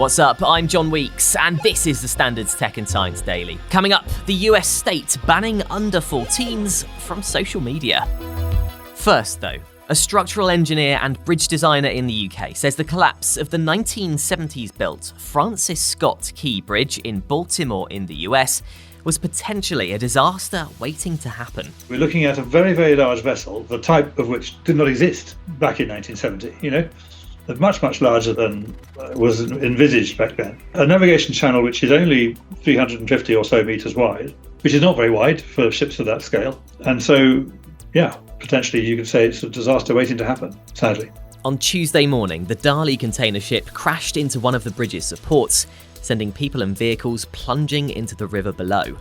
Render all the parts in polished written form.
What's up? I'm John Weeks, and this is the Standards Tech and Science Daily. Coming up, the US state banning under 14s from social media. First, though, a structural engineer and bridge designer in the UK says the collapse of the 1970s-built Francis Scott Key Bridge in Baltimore in the US was potentially a disaster waiting to happen. We're looking at a very, very large vessel, the type of which did not exist back in 1970, much, much larger than was envisaged back then. A navigation channel which is only 350 or so meters wide, which is not very wide for ships of that scale. And so, potentially you could say it's a disaster waiting to happen, sadly. On Tuesday morning, the Dali container ship crashed into one of the bridge's supports, sending people and vehicles plunging into the river below.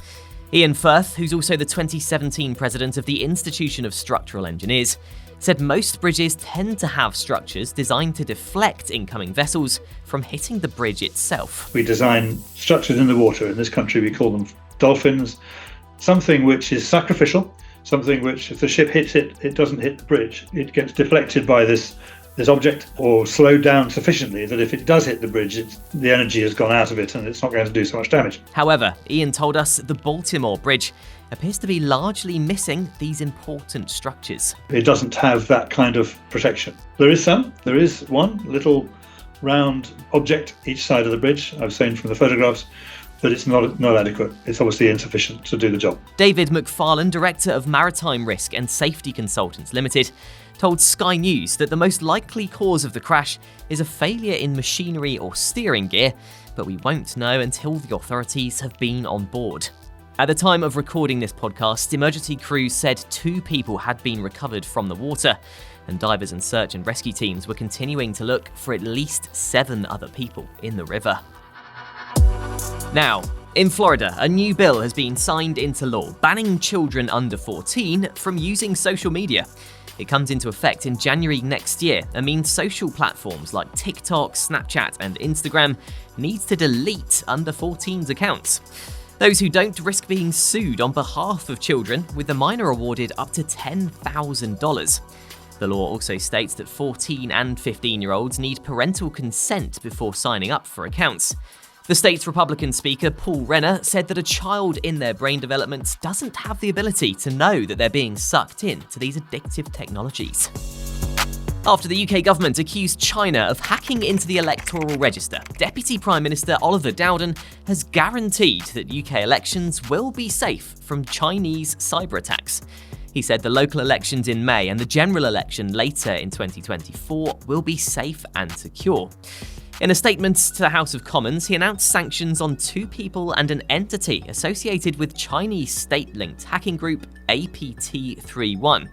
Ian Firth, who's also the 2017 president of the Institution of Structural Engineers, said most bridges tend to have structures designed to deflect incoming vessels from hitting the bridge itself. We design structures in the water. In this country, we call them dolphins. Something which is sacrificial, something which, if the ship hits it, it doesn't hit the bridge. It gets deflected by this object or slowed down sufficiently that if it does hit the bridge, the energy has gone out of it and it's not going to do so much damage. However, Ian told us the Baltimore Bridge appears to be largely missing these important structures. It doesn't have that kind of protection. There is one little round object each side of the bridge, I've seen from the photographs, but it's not adequate. It's obviously insufficient to do the job. David McFarlane, Director of Maritime Risk and Safety Consultants Limited, told Sky News that the most likely cause of the crash is a failure in machinery or steering gear, but we won't know until the authorities have been on board. At the time of recording this podcast, emergency crews said 2 people had been recovered from the water, and divers and search and rescue teams were continuing to look for at least 7 other people in the river. Now, in Florida, a new bill has been signed into law banning children under 14 from using social media. It comes into effect in January next year and means social platforms like TikTok, Snapchat, and Instagram need to delete under 14's accounts. Those who don't risk being sued on behalf of children, with the minor awarded up to $10,000. The law also states that 14 and 15-year-olds need parental consent before signing up for accounts. The state's Republican Speaker, Paul Renner, said that a child in their brain development doesn't have the ability to know that they're being sucked in to these addictive technologies. After the UK government accused China of hacking into the electoral register, Deputy Prime Minister Oliver Dowden has guaranteed that UK elections will be safe from Chinese cyber attacks. He said the local elections in May and the general election later in 2024 will be safe and secure. In a statement to the House of Commons, he announced sanctions on 2 people and an entity associated with Chinese state-linked hacking group APT31.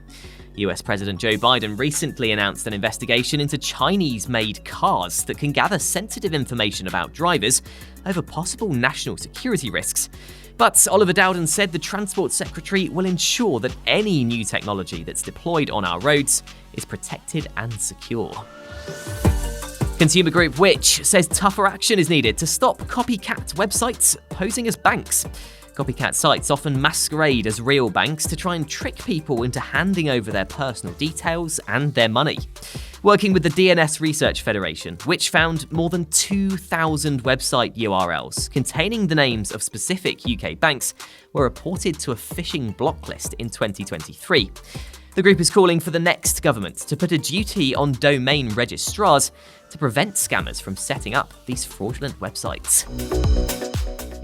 US President Joe Biden recently announced an investigation into Chinese-made cars that can gather sensitive information about drivers over possible national security risks. But Oliver Dowden said the Transport Secretary will ensure that any new technology that's deployed on our roads is protected and secure. Consumer group Which says tougher action is needed to stop copycat websites posing as banks. Copycat sites often masquerade as real banks to try and trick people into handing over their personal details and their money. Working with the DNS Research Federation, Which found more than 2,000 website URLs containing the names of specific UK banks were reported to a phishing block list in 2023. The group is calling for the next government to put a duty on domain registrars to prevent scammers from setting up these fraudulent websites.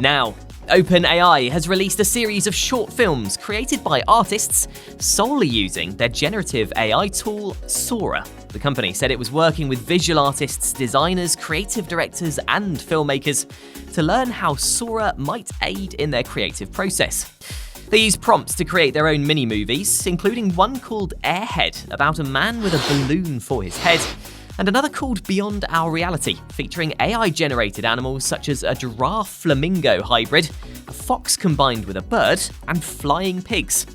Now, OpenAI has released a series of short films created by artists solely using their generative AI tool, Sora. The company said it was working with visual artists, designers, creative directors, and filmmakers to learn how Sora might aid in their creative process. They use prompts to create their own mini-movies, including one called Airhead, about a man with a balloon for his head, and another called Beyond Our Reality, featuring AI-generated animals such as a giraffe-flamingo hybrid, a fox combined with a bird, and flying pigs.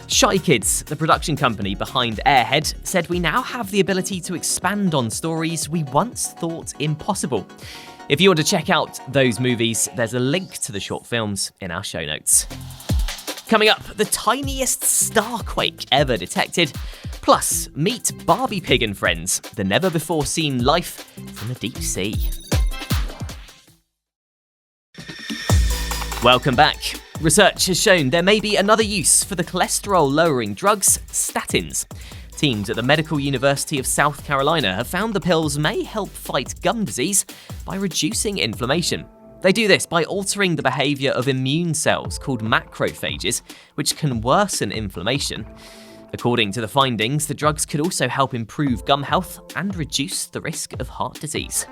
Shy Kids, the production company behind Airhead, said we now have the ability to expand on stories we once thought impossible. If you want to check out those movies, there's a link to the short films in our show notes. Coming up, the tiniest starquake ever detected. Plus, meet Barbie Pig and friends, the never-before-seen life from the deep sea. Welcome back. Research has shown there may be another use for the cholesterol-lowering drugs, statins. Teams at the Medical University of South Carolina have found the pills may help fight gum disease by reducing inflammation. They do this by altering the behavior of immune cells called macrophages, which can worsen inflammation. According to the findings, the drugs could also help improve gum health and reduce the risk of heart disease.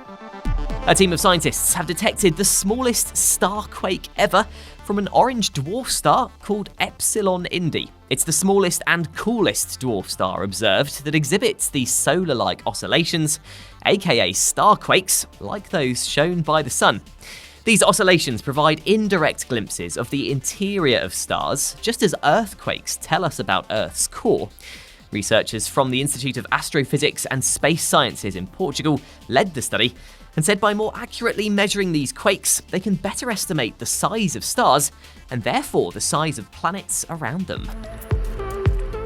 A team of scientists have detected the smallest starquake ever from an orange dwarf star called Epsilon Indi. It's the smallest and coolest dwarf star observed that exhibits these solar-like oscillations, aka starquakes, like those shown by the Sun. These oscillations provide indirect glimpses of the interior of stars, just as earthquakes tell us about Earth's core. Researchers from the Institute of Astrophysics and Space Sciences in Portugal led the study and said by more accurately measuring these quakes, they can better estimate the size of stars and therefore the size of planets around them.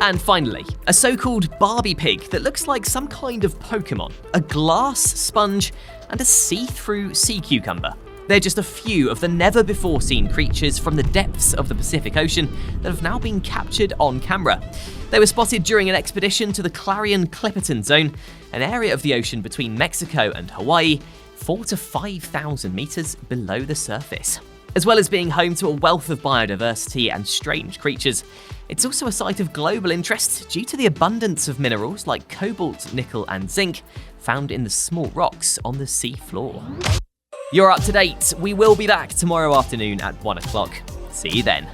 And finally, a so-called Barbie pig that looks like some kind of Pokemon, a glass sponge, and a see-through sea cucumber. They're just a few of the never-before-seen creatures from the depths of the Pacific Ocean that have now been captured on camera. They were spotted during an expedition to the Clarion-Clipperton Zone, an area of the ocean between Mexico and Hawaii, 4,000 to 5,000 meters below the surface. As well as being home to a wealth of biodiversity and strange creatures, it's also a site of global interest due to the abundance of minerals like cobalt, nickel, and zinc found in the small rocks on the sea floor. You're up to date. We will be back tomorrow afternoon at 1 o'clock. See you then.